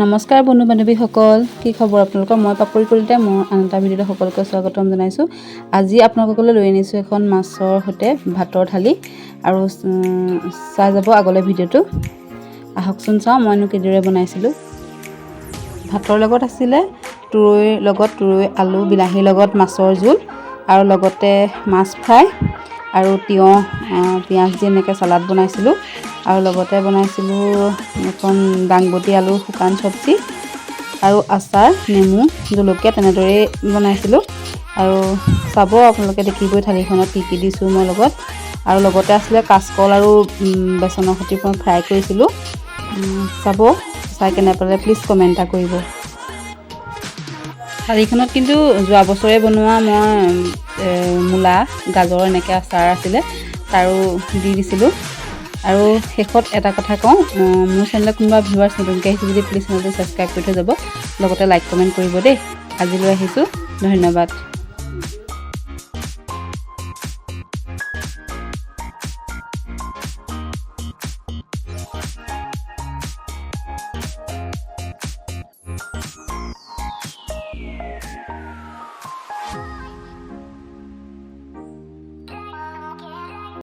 নমস্কাৰ বন্ধু বান্ধৱীসকল, কি খবৰ আপোনালোকৰ? মই পাপৰি কলিতাই মোৰ আন এটা ভিডিঅ'ত সকলোকে স্বাগতম জনাইছোঁ। আজি আপোনালোকলৈ লৈ আনিছোঁ এখন মাছৰ সৈতে ভাতৰ থালি আৰু চাই যাব আগলৈ ভিডিঅ'টো। আহকচোন চাওঁ মইনো কিদৰে বনাইছিলোঁ। ভাতৰ লগত আছিলে তুৰৈ আলু বিলাহীৰ লগত মাছৰ জোল আৰু লগতে মাছ ফ্ৰাই আৰু তিয়ঁহ পিঁয়াজ দি এনেকৈ চালাড বনাইছিলোঁ আৰু লগতে বনাইছিলোঁ এখন দাংবডি আলু শুকান চব্জি আৰু আচাৰ নেমু জলকীয়া তেনেদৰেই বনাইছিলোঁ। আৰু চাব আপোনালোকে দেখিবই থালিখনত কি কি দিছোঁ মই লগত। আৰু লগতে আছিলে কাচকল আৰু বেচনৰ সৈতে মই ফ্ৰাই কৰিছিলোঁ। চাব, চাই কেনে পালে প্লিজ কমেণ্ট এটা কৰিব। থালিখনত কিন্তু যোৱা বছৰে বনোৱা মই মূলা গাজৰ এনেকৈ আচাৰ আছিলে তাৰো দি দিছিলোঁ। আৰু শেষত এটা কথা কওঁ, মোৰ চেনেলত কোনোবা ভিউৱাৰ্ছ নতুনকৈ আহিছে যদি প্লিজ চেনেলটো ছাবস্ক্ৰাইব কৰি থৈ যাব, লগতে লাইক কমেণ্ট কৰিব দেই। আজিলৈ আহিছোঁ, ধন্যবাদ।